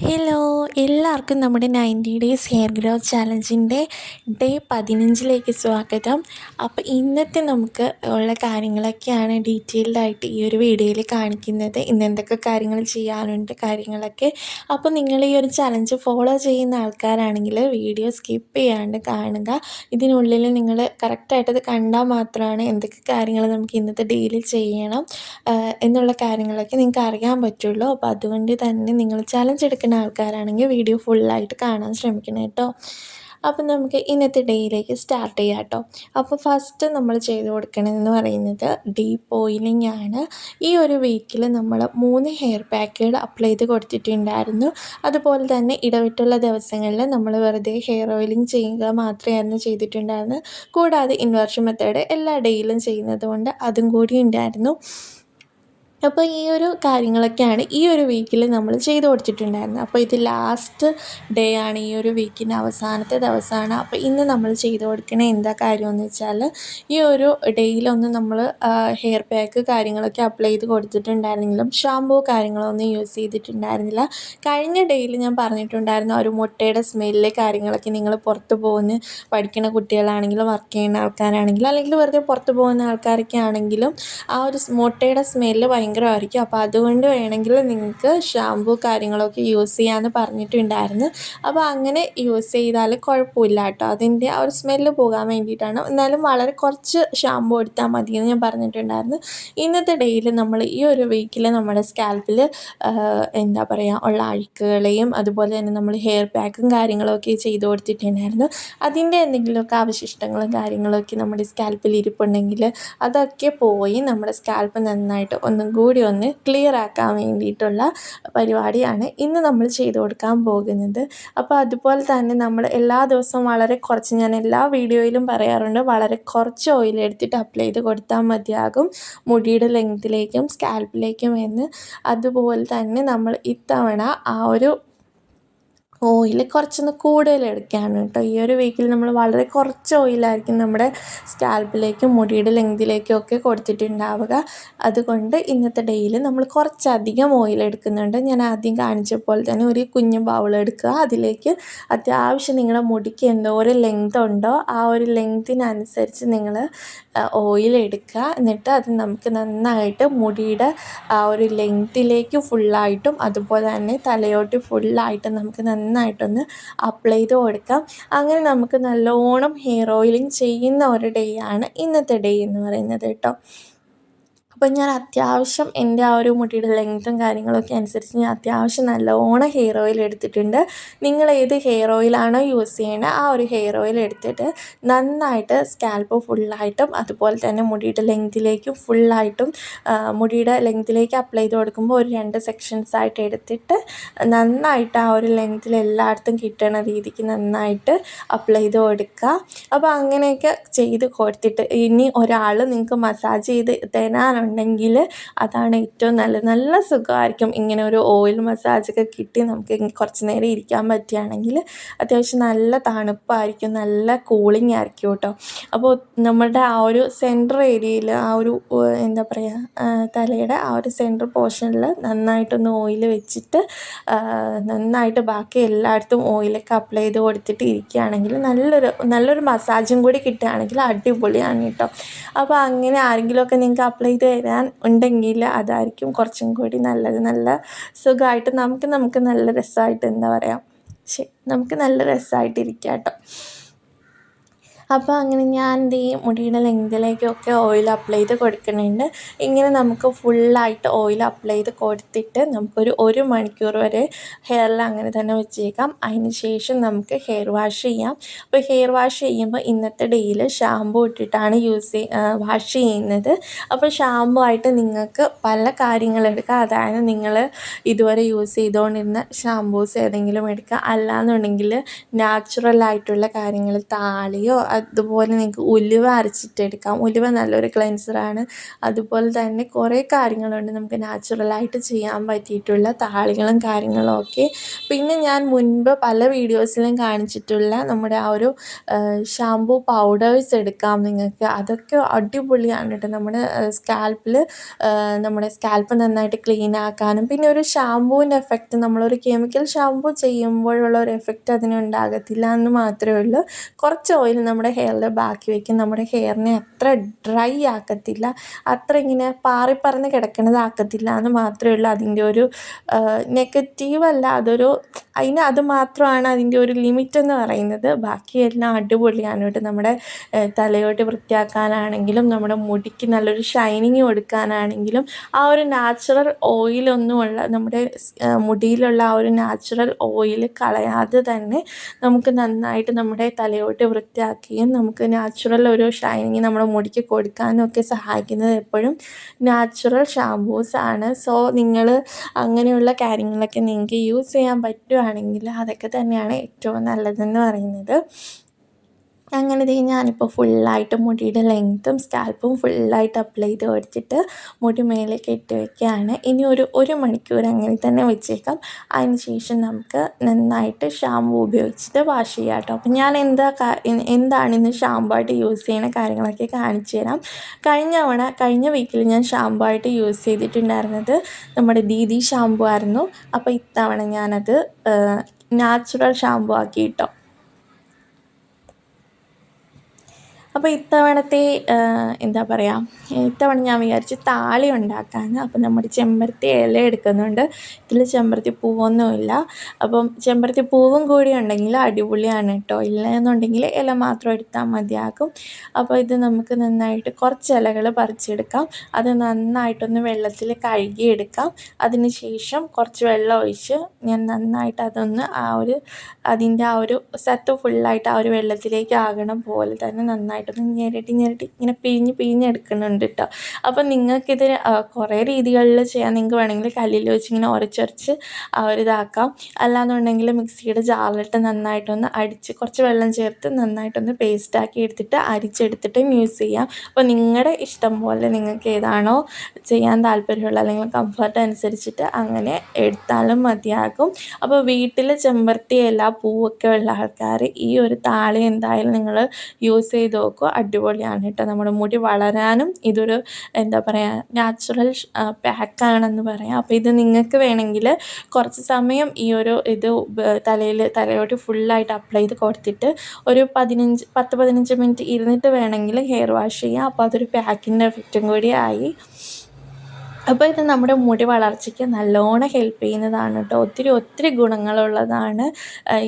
Hello, എല്ലാവർക്കും നമ്മുടെ 90 days hair growth ചാലഞ്ചിൻ്റെ day 15 സ്വാഗതം. അപ്പോൾ ഇന്നത്തെ നമുക്ക് ഉള്ള കാര്യങ്ങളൊക്കെയാണ് ഡീറ്റെയിൽഡായിട്ട് ഈ ഒരു വീഡിയോയിൽ കാണിക്കുന്നത്. ഇന്ന് എന്തൊക്കെ കാര്യങ്ങൾ ചെയ്യാനുണ്ട് കാര്യങ്ങളൊക്കെ. അപ്പോൾ നിങ്ങൾ ഈ ഒരു ചലഞ്ച് ഫോളോ ചെയ്യുന്ന ആൾക്കാരാണെങ്കിൽ വീഡിയോ സ്കിപ്പ് ചെയ്യാണ്ട് കാണുക. ഇതിനുള്ളിൽ നിങ്ങൾ കറക്റ്റായിട്ടത് കണ്ടാൽ മാത്രമാണ് എന്തൊക്കെ കാര്യങ്ങൾ നമുക്ക് ഇന്നത്തെ ഡേയിൽ ചെയ്യണം എന്നുള്ള കാര്യങ്ങളൊക്കെ നിങ്ങൾക്ക് അറിയാൻ പറ്റുള്ളൂ. അപ്പോൾ അതുകൊണ്ട് തന്നെ നിങ്ങൾ ചലഞ്ച് എടുക്കുന്ന ആൾക്കാരാണെങ്കിൽ വീഡിയോ ഫുള്ളായിട്ട് കാണാൻ ശ്രമിക്കണം കേട്ടോ. അപ്പം നമുക്ക് ഇന്നത്തെ ഡേയിലേക്ക് സ്റ്റാർട്ട് ചെയ്യാം കേട്ടോ. അപ്പോൾ ഫസ്റ്റ് നമ്മൾ ചെയ്ത് കൊടുക്കണമെന്ന് പറയുന്നത് ഡീപ്പ് ഓയിലിംഗ് ആണ്. ഈ ഒരു വീക്കിൽ നമ്മൾ 3 ഹെയർ പാക്കുകൾ അപ്ലൈ ചെയ്ത് കൊടുത്തിട്ടുണ്ടായിരുന്നു. അതുപോലെ തന്നെ ഇടവിട്ടുള്ള ദിവസങ്ങളിൽ നമ്മൾ വെറുതെ ഹെയർ ഓയിലിംഗ് ചെയ്യുക മാത്രമായിരുന്നു ചെയ്തിട്ടുണ്ടായിരുന്നു. കൂടാതെ ഇൻവേർഷൻ മെത്തേഡ് എല്ലാ ഡേയിലും ചെയ്യുന്നത് കൊണ്ട് അതും കൂടി ഉണ്ടായിരുന്നു. അപ്പോൾ ഈ ഒരു കാര്യങ്ങളൊക്കെയാണ് ഈ ഒരു വീക്കിൽ നമ്മൾ ചെയ്ത് കൊടുത്തിട്ടുണ്ടായിരുന്നത്. അപ്പോൾ ഇത് ലാസ്റ്റ് ഡേ ആണ്, ഈ ഒരു വീക്കിൻ്റെ അവസാനത്തെ ദിവസമാണ്. അപ്പോൾ ഇന്ന് നമ്മൾ ചെയ്ത് കൊടുക്കണ എന്താ കാര്യമെന്ന് വെച്ചാൽ ഈ ഒരു ഡേയിലൊന്നും നമ്മൾ ഹെയർ പാക്ക് കാര്യങ്ങളൊക്കെ അപ്ലൈ ചെയ്ത് കൊടുത്തിട്ടുണ്ടായിരുന്നെങ്കിലും ഷാമ്പൂ കാര്യങ്ങളൊന്നും യൂസ് ചെയ്തിട്ടുണ്ടായിരുന്നില്ല. കഴിഞ്ഞ ഡേയിൽ ഞാൻ പറഞ്ഞിട്ടുണ്ടായിരുന്നു ഒരു മുട്ടയുടെ സ്മെല്ല് കാര്യങ്ങളൊക്കെ നിങ്ങൾ പുറത്ത് പോകുന്ന പഠിക്കുന്ന കുട്ടികളാണെങ്കിലും വർക്ക് ചെയ്യുന്ന ആൾക്കാരാണെങ്കിലും അല്ലെങ്കിൽ വെറുതെ പുറത്ത് പോകുന്ന ആൾക്കാരൊക്കെ ആണെങ്കിലും ആ ഒരു മുട്ടയുടെ സ്മെല്ല് ഭയങ്കരമായിരിക്കും. അപ്പോൾ അതുകൊണ്ട് വേണമെങ്കിൽ നിങ്ങൾക്ക് ഷാമ്പൂ കാര്യങ്ങളൊക്കെ യൂസ് ചെയ്യാമെന്ന് പറഞ്ഞിട്ടുണ്ടായിരുന്നു. അപ്പോൾ അങ്ങനെ യൂസ് ചെയ്താൽ കുഴപ്പമില്ല കേട്ടോ. അതിൻ്റെ ആ ഒരു സ്മെല്ല് പോകാൻ വേണ്ടിയിട്ടാണ്. എന്നാലും വളരെ കുറച്ച് ഷാമ്പൂ എടുത്താൽ മതിയെന്ന് ഞാൻ പറഞ്ഞിട്ടുണ്ടായിരുന്നു. ഇന്നത്തെ ഡേയിൽ നമ്മൾ ഈ ഒരു വീക്കിൽ നമ്മുടെ സ്കാൽപ്പിൽ എന്താ പറയുക ഉള്ള അഴുക്കുകളെയും അതുപോലെ തന്നെ നമ്മൾ ഹെയർ പാക്കും കാര്യങ്ങളൊക്കെ ചെയ്ത് കൊടുത്തിട്ടുണ്ടായിരുന്നു. അതിൻ്റെ എന്തെങ്കിലുമൊക്കെ അവശിഷ്ടങ്ങളും കാര്യങ്ങളൊക്കെ നമ്മുടെ സ്കാൽപ്പിൽ ഇരിപ്പുണ്ടെങ്കിൽ അതൊക്കെ പോയി നമ്മുടെ സ്കാൽപ്പ് നന്നായിട്ട് ഒന്നും കൂടി ഒന്ന് ക്ലിയർ ആക്കാൻ വേണ്ടിയിട്ടുള്ള പരിപാടിയാണ് ഇന്ന് നമ്മൾ ചെയ്ത് കൊടുക്കാൻ പോകുന്നത്. അപ്പോൾ അതുപോലെ തന്നെ നമ്മൾ എല്ലാ ദിവസവും വളരെ കുറച്ച്, ഞാൻ എല്ലാ വീഡിയോയിലും പറയാറുണ്ട്, വളരെ കുറച്ച് ഓയിൽ എടുത്തിട്ട് അപ്ലൈ ചെയ്ത് കൊടുത്താൽ മതിയാകും മുടിയുടെ ലെങ്ത്തിലേക്കും സ്കാൽപ്പിലേക്കും എന്ന്. അതുപോലെ തന്നെ നമ്മൾ ഇത്തവണ ആ ഒരു ഓയിൽ കുറച്ചൊന്ന് കൂടുതൽ എടുക്കുകയാണ് കേട്ടോ. ഈ ഒരു വീക്കിൽ നമ്മൾ വളരെ കുറച്ച് ഓയിലായിരിക്കും നമ്മുടെ സ്കാൽപ്പിലേക്കും മുടിയുടെ ലെങ്തിലേക്കും ഒക്കെ കൊടുത്തിട്ടുണ്ടാവുക. അതുകൊണ്ട് ഇന്നത്തെ ഡേയിൽ നമ്മൾ കുറച്ചധികം ഓയിൽ എടുക്കുന്നുണ്ട്. ഞാൻ ആദ്യം കാണിച്ചപ്പോൾ തന്നെ ഒരു കുഞ്ഞു ബൗൾ എടുക്കുക, അതിലേക്ക് അത്യാവശ്യം നിങ്ങളുടെ മുടിക്ക് എന്തോരം ലെങ്ത് ഉണ്ടോ ആ ഒരു ലെങ്തിനനുസരിച്ച് നിങ്ങൾ ഓയിൽ എടുക്കുക. എന്നിട്ട് അത് നമുക്ക് നന്നായിട്ട് മുടിയുടെ ആ ഒരു ലെങ്തിലേക്ക് ഫുള്ളായിട്ടും അതുപോലെ തന്നെ തലയോട്ട് ഫുള്ളായിട്ടും നമുക്ക് നന്നായിട്ടൊന്ന് അപ്ലൈ ചെയ്ത് കൊടുക്കാം. അങ്ങനെ നമുക്ക് നല്ലോണം ഹെയർ ഓയിലിംഗ് ചെയ്യുന്ന ഒരു ഡേ ആണ് ഇന്നത്തെ ഡേ എന്ന് പറയുന്നത് കേട്ടോ. അപ്പം ഞാൻ അത്യാവശ്യം എൻ്റെ ആ ഒരു മുടിയുടെ ലെങ്ത്തും കാര്യങ്ങളൊക്കെ അനുസരിച്ച് ഞാൻ അത്യാവശ്യം നല്ലോണം ഹെയർ ഓയിൽ എടുത്തിട്ടുണ്ട്. നിങ്ങൾ ഏത് ഹെയർ ഓയിലാണോ യൂസ് ചെയ്യണത് ആ ഒരു ഹെയർ ഓയിൽ എടുത്തിട്ട് നന്നായിട്ട് സ്കാൽപ്പ് ഫുള്ളായിട്ടും അതുപോലെ തന്നെ മുടിയുടെ ലെങ്തിലേക്കും ഫുള്ളായിട്ടും മുടിയുടെ ലെങ്തിലേക്ക് അപ്ലൈ ചെയ്ത് കൊടുക്കുമ്പോൾ ഒരു 2 സെക്ഷൻസ് ആയിട്ട് എടുത്തിട്ട് നന്നായിട്ട് ആ ഒരു ലെങ്തിൽ എല്ലായിടത്തും കിട്ടുന്ന രീതിക്ക് നന്നായിട്ട് അപ്ലൈ ചെയ്ത് കൊടുക്കുക. അപ്പോൾ അങ്ങനെയൊക്കെ ചെയ്ത് കൊടുത്തിട്ട് ഇനി ഒരാൾ നിങ്ങൾക്ക് മസാജ് ചെയ്ത് തരാനുണ്ടെങ്കിൽ അതാണ് ഏറ്റവും നല്ലത്. നല്ല സുഖമായിരിക്കും ഇങ്ങനെ ഒരു ഓയിൽ മസാജൊക്കെ കിട്ടി നമുക്ക് കുറച്ച് നേരം ഇരിക്കാൻ പറ്റുകയാണെങ്കിൽ. അത്യാവശ്യം നല്ല തണുപ്പായിരിക്കും, നല്ല കൂളിംഗ് ആയിരിക്കും കേട്ടോ. അപ്പോൾ നമ്മളുടെ ആ ഒരു സെൻറ്റർ ഏരിയയിൽ ആ ഒരു എന്താ പറയുക തലയുടെ ആ ഒരു സെൻറ്റർ പോർഷനിൽ നന്നായിട്ടൊന്ന് ഓയിൽ വെച്ചിട്ട് നന്നായിട്ട് ബാക്കി എല്ലായിടത്തും ഓയിലൊക്കെ അപ്ലൈ ചെയ്ത് കൊടുത്തിട്ട് ഇരിക്കുകയാണെങ്കിൽ നല്ലൊരു മസാജും കൂടി കിട്ടുകയാണെങ്കിൽ അടിപൊളിയാണ് കേട്ടോ. അപ്പോൾ അങ്ങനെ ആരെങ്കിലുമൊക്കെ നിങ്ങൾക്ക് അപ്ലൈ ചെയ്ത് തരാൻ ഉണ്ടെങ്കിൽ അതായിരിക്കും കുറച്ചും കൂടി നല്ലത്. നല്ല സുഖമായിട്ട് നമുക്ക് നല്ല രസമായിട്ട് എന്താ പറയുക നമുക്ക് നല്ല രസമായിട്ടിരിക്കാം കേട്ടോ. അപ്പോൾ അങ്ങനെ ഞാൻ എന്ത് ചെയ്യും, മുടിയുടെ ലെങ്തിലേക്കൊക്കെ ഓയിൽ അപ്ലൈ ചെയ്ത് കൊടുക്കുന്നുണ്ട്. ഇങ്ങനെ നമുക്ക് ഫുള്ളായിട്ട് ഓയിൽ അപ്ലൈ ചെയ്ത് കൊടുത്തിട്ട് നമുക്കൊരു 1 മണിക്കൂർ വരെ ഹെയറിൽ അങ്ങനെ തന്നെ വെച്ചേക്കാം. അതിന് ശേഷം നമുക്ക് ഹെയർ വാഷ് ചെയ്യാം. അപ്പോൾ ഹെയർ വാഷ് ചെയ്യുമ്പോൾ ഇന്നത്തെ ഡേയിൽ ഷാമ്പൂ ഇട്ടിട്ടാണ് വാഷ് ചെയ്യുന്നത്. അപ്പോൾ ഷാമ്പൂ ആയിട്ട് നിങ്ങൾക്ക് പല കാര്യങ്ങളെടുക്കാം. അതായത് നിങ്ങൾ ഇതുവരെ യൂസ് ചെയ്തുകൊണ്ടിരുന്ന ഷാമ്പൂസ് ഏതെങ്കിലും എടുക്കുക, അല്ലാന്നുണ്ടെങ്കിൽ നാച്ചുറലായിട്ടുള്ള കാര്യങ്ങൾ താളിയോ അതുപോലെ നിങ്ങൾക്ക് ഉലുവ അരച്ചിട്ടെടുക്കാം. ഉലുവ നല്ലൊരു ക്ലെൻസറാണ്. അതുപോലെ തന്നെ കുറേ കാര്യങ്ങളുണ്ട് നമുക്ക് നാച്ചുറലായിട്ട് ചെയ്യാൻ പറ്റിയിട്ടുള്ള താളികളും കാര്യങ്ങളും ഒക്കെ. പിന്നെ ഞാൻ മുൻപ് പല വീഡിയോസിലും കാണിച്ചിട്ടുള്ള നമ്മുടെ ആ ഒരു ഷാംപൂ പൗഡേഴ്സ് എടുക്കാം നിങ്ങൾക്ക്. അതൊക്കെ അടിപൊളിയാണ് കേട്ടോ. നമ്മുടെ സ്കാൽപ്പ് നന്നായിട്ട് ക്ലീൻ ആക്കാനും പിന്നെ ഒരു ഷാംപൂവിൻ്റെ എഫക്റ്റ് നമ്മളൊരു കെമിക്കൽ ഷാംപൂ ചെയ്യുമ്പോഴുള്ള ഒരു എഫക്റ്റ് അതിനുണ്ടാകത്തില്ല എന്ന് മാത്രമേ ഉള്ളൂ. കുറച്ച് ഓയിൽ നമ്മുടെ ഹെയറിൽ ബാക്കി വയ്ക്കും. നമ്മുടെ ഹെയറിനെ അത്ര ഡ്രൈ ആക്കത്തില്ല, അത്ര ഇങ്ങനെ പാറിപ്പറന്ന് കിടക്കുന്നതാക്കത്തില്ല എന്ന് മാത്രമേ ഉള്ളൂ അതിൻ്റെ ഒരു നെഗറ്റീവല്ല. അത് മാത്രമാണ് അതിൻ്റെ ഒരു ലിമിറ്റ് എന്ന് പറയുന്നത്. ബാക്കിയെല്ലാം അടിപൊളിയാണ് കേട്ടോ. നമ്മുടെ തലയോട്ടി വൃത്തിയാക്കാനാണെങ്കിലും നമ്മുടെ മുടിക്ക് നല്ലൊരു ഷൈനിങ് കൊടുക്കാനാണെങ്കിലും ആ ഒരു നാച്ചുറൽ ഓയിലൊന്നുമുള്ള നമ്മുടെ മുടിയിലുള്ള ആ ഒരു നാച്ചുറൽ ഓയിൽ കളയാതെ തന്നെ നമുക്ക് നന്നായിട്ട് നമ്മുടെ തലയോട്ടി വൃത്തിയാക്കുകയും നമുക്ക് നാച്ചുറൽ ഒരു ഷൈനിങ് നമ്മുടെ മുടിക്ക് കൊടുക്കാനും ഒക്കെ സഹായിക്കുന്നത് എപ്പോഴും നാച്ചുറൽ ഷാംപൂസാണ്. സോ നിങ്ങൾ അങ്ങനെയുള്ള കാര്യങ്ങളൊക്കെ നിങ്ങൾക്ക് യൂസ് ചെയ്യാൻ പറ്റുവാണെങ്കിൽ അതൊക്കെ തന്നെയാണ് ഏറ്റവും നല്ലതെന്ന് പറയുന്നത്. അങ്ങനെ ഞാനിപ്പോൾ ഫുള്ളായിട്ട് മുടിയുടെ ലെങ്ത്തും സ്കാൽപ്പും ഫുള്ളായിട്ട് അപ്ലൈ ചെയ്ത് കൊടുത്തിട്ട് മുടി മേലെ കെട്ടി വയ്ക്കുകയാണ്. ഇനി ഒരു മണിക്കൂർ അങ്ങനെ തന്നെ വെച്ചേക്കാം. അതിന് ശേഷം നമുക്ക് നന്നായിട്ട് ഷാമ്പു ഉപയോഗിച്ചിട്ട് വാഷ് ചെയ്യാം കേട്ടോ. അപ്പം ഞാൻ എന്താണ് ഇന്ന് ഷാമ്പു ആയിട്ട് യൂസ് ചെയ്യുന്ന കാര്യങ്ങളൊക്കെ കാണിച്ചു തരാം. കഴിഞ്ഞ വീക്കിൽ ഞാൻ ഷാമ്പു ആയിട്ട് യൂസ് ചെയ്തിട്ടുണ്ടായിരുന്നത് നമ്മുടെ ദീദി ഷാമ്പു ആയിരുന്നു. അപ്പോൾ ഇത്തവണ ഞാനത് നാച്ചുറൽ ഷാമ്പു ആക്കി കേട്ടോ. അപ്പോൾ ഇത്തവണ ഞാൻ വിചാരിച്ച് താളി ഉണ്ടാക്കാമെന്ന്. അപ്പം നമ്മുടെ ചെമ്പരത്തി ഇല എടുക്കുന്നുണ്ട്. ഇതിൽ ചെമ്പരത്തി പൂവൊന്നുമില്ല. അപ്പം ചെമ്പരത്തി പൂവും കൂടി ഉണ്ടെങ്കിൽ അടിപൊളിയാണ് കേട്ടോ. ഇല്ല എന്നുണ്ടെങ്കിൽ ഇല മാത്രം എടുത്താൽ മതിയാകും. അപ്പോൾ ഇത് നമുക്ക് നന്നായിട്ട് കുറച്ച് ഇലകൾ പറിച്ചെടുക്കാം. അത് നന്നായിട്ടൊന്ന് വെള്ളത്തിൽ കഴുകിയെടുക്കാം. അതിന് ശേഷം കുറച്ച് വെള്ളം ഒഴിച്ച് ഞാൻ നന്നായിട്ട് അതിൻ്റെ ആ ഒരു സത്ത് ഫുള്ളായിട്ട് ആ ഒരു വെള്ളത്തിലേക്ക് ആകണം പോലെ തന്നെ നന്നായിട്ടൊന്ന് ഞെരടി ഇങ്ങനെ പിഴിഞ്ഞെടുക്കുന്നുണ്ട് കേട്ടോ. അപ്പം നിങ്ങൾക്കിത് കുറേ രീതികളിൽ ചെയ്യാം. നിങ്ങൾക്ക് വേണമെങ്കിൽ കല്ലിൽ വെച്ച് ഇങ്ങനെ ഉരച്ചുരച്ച് ഇതാക്കാം. അല്ലാന്നുണ്ടെങ്കിൽ മിക്സിയുടെ ജാറിലിട്ട് നന്നായിട്ടൊന്ന് അടിച്ച് കുറച്ച് വെള്ളം ചേർത്ത് നന്നായിട്ടൊന്ന് പേസ്റ്റാക്കി എടുത്തിട്ട് അരിച്ചെടുത്തിട്ട് യൂസ് ചെയ്യാം. അപ്പോൾ നിങ്ങളുടെ ഇഷ്ടം പോലെ നിങ്ങൾക്ക് ഏതാണോ ചെയ്യാൻ താല്പര്യമുള്ളത് അല്ലെങ്കിൽ കംഫർട്ട് അനുസരിച്ചിട്ട് അങ്ങനെ എടുത്താലും മതിയാകും. അപ്പോൾ വീട്ടിൽ ചെമ്പരത്തി ഇല പൂവൊക്കെ ഉള്ള ആൾക്കാർ ഈ ഒരു താളി എന്തായാലും നിങ്ങൾ യൂസ് ചെയ്ത് നോക്കുക. അടിപൊളിയാണ് കേട്ടോ. നമ്മുടെ മുടി വളരാനും ഇതൊരു നാച്ചുറൽ പാക്കാണെന്ന് പറയാം. അപ്പോൾ ഇത് നിങ്ങൾക്ക് വേണമെങ്കിൽ കുറച്ച് സമയം തലയോട്ട് ഫുള്ളായിട്ട് അപ്ലൈ ചെയ്ത് കൊടുത്തിട്ട് ഒരു 10-15 മിനിറ്റ് ഇരുന്നിട്ട് വേണമെങ്കിൽ ഹെയർ വാഷ് ചെയ്യാം. അപ്പോൾ അതൊരു പാക്കിൻ്റെ എഫക്റ്റും കൂടി ആയി. അപ്പോൾ ഇത് നമ്മുടെ മുടി വളർച്ചയ്ക്ക് നല്ലോണം ഹെൽപ്പ് ചെയ്യുന്നതാണ് കേട്ടോ. ഒത്തിരി ഗുണങ്ങളുള്ളതാണ്.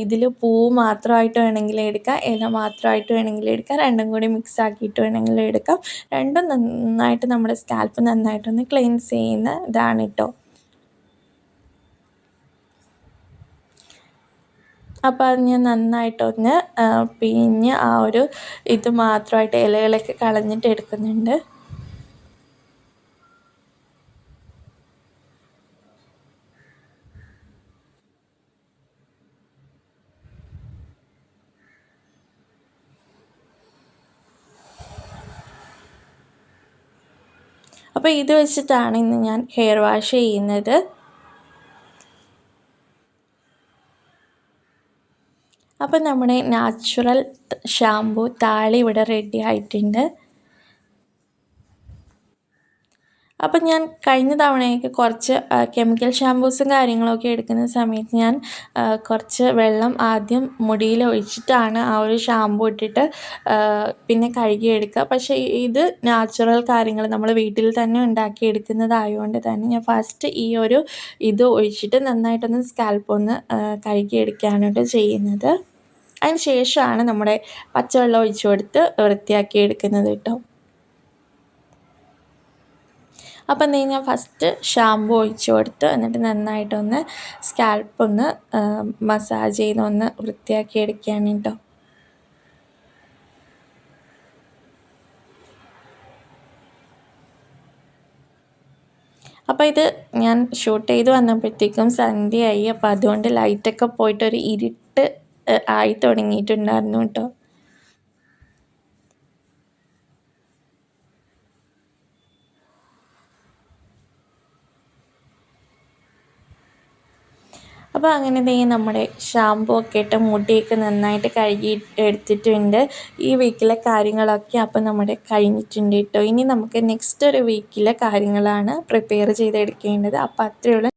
ഇതിൽ പൂവ് മാത്രമായിട്ട് വേണമെങ്കിൽ എടുക്കാം, ഇല മാത്രമായിട്ട് വേണമെങ്കിൽ എടുക്കാം, രണ്ടും കൂടി മിക്സ് ആക്കിയിട്ട് വേണമെങ്കിൽ എടുക്കാം. രണ്ടും നന്നായിട്ട് നമ്മുടെ സ്കാൽപ്പ് നന്നായിട്ടൊന്ന് ക്ലെൻസ് ചെയ്യുന്ന ഇതാണ് കേട്ടോ. അപ്പോൾ അത് ഞാൻ നന്നായിട്ടൊന്ന് പിഴിഞ്ഞ് ഇത് മാത്രമായിട്ട് ഇലകളൊക്കെ കളഞ്ഞിട്ട് എടുക്കുന്നുണ്ട്. അപ്പോൾ ഇത് വെച്ചിട്ടാണ് ഇന്ന് ഞാൻ ഹെയർ വാഷ് ചെയ്യുന്നത്. അപ്പം നമ്മുടെ നാച്ചുറൽ ഷാമ്പു താളി ഇവിടെ റെഡി ആയിട്ടുണ്ട്. അപ്പം ഞാൻ കഴിഞ്ഞ തവണയൊക്കെ കുറച്ച് കെമിക്കൽ ഷാമ്പൂസും കാര്യങ്ങളൊക്കെ എടുക്കുന്ന സമയത്ത് ഞാൻ കുറച്ച് വെള്ളം ആദ്യം മുടിയിൽ ഒഴിച്ചിട്ടാണ് ആ ഒരു ഷാമ്പൂ ഇട്ടിട്ട് പിന്നെ കഴുകിയെടുക്കുക. പക്ഷേ ഇത് നാച്ചുറൽ കാര്യങ്ങൾ നമ്മൾ വീട്ടിൽ തന്നെ ഉണ്ടാക്കിയെടുക്കുന്നതായതുകൊണ്ട് തന്നെ ഞാൻ ഫസ്റ്റ് ഇത് ഒഴിച്ചിട്ട് നന്നായിട്ടൊന്ന് സ്കാൽപ്പ് ഒന്ന് കഴുകിയെടുക്കുകയാണ് കേട്ടോ ചെയ്യുന്നത്. അതിന് ശേഷമാണ് നമ്മുടെ പച്ചവെള്ളം ഒഴിച്ചു കൊടുത്ത് വൃത്തിയാക്കി എടുക്കുന്നത് കേട്ടോ. അപ്പം ഞാൻ ഫസ്റ്റ് ഷാമ്പു ഒഴിച്ച് കൊടുത്ത് എന്നിട്ട് നന്നായിട്ടൊന്ന് സ്കാൽപ്പൊന്ന് മസാജ് ചെയ്തൊന്ന് വൃത്തിയാക്കി എടുക്കുകയാണ് കേട്ടോ. അപ്പോൾ ഇത് ഞാൻ ഷൂട്ട് ചെയ്ത് വന്നപ്പോഴത്തേക്കും സന്ധ്യയായി. അപ്പോൾ അതുകൊണ്ട് ലൈറ്റൊക്കെ പോയിട്ട് ഒരു ഇരുട്ട് ആയി തുടങ്ങിയിട്ടുണ്ടായിരുന്നു കേട്ടോ. അപ്പോൾ അങ്ങനെ ദേ നമ്മുടെ ഷാമ്പൂ ഒക്കെ ഇട്ട് മുടിയൊക്കെ നന്നായിട്ട് കഴുകി എടുത്തിട്ടുണ്ട്. ഈ വീക്കിലെ കാര്യങ്ങളൊക്കെ അപ്പോൾ നമ്മുടെ കഴിഞ്ഞിട്ടുണ്ട് കേട്ടോ. ഇനി നമുക്ക് നെക്സ്റ്റ് ഒരു വീക്കിലെ കാര്യങ്ങളാണ് പ്രിപ്പയർ ചെയ്തെടുക്കേണ്ടത്. അപ്പോൾ അത്രയുള്ള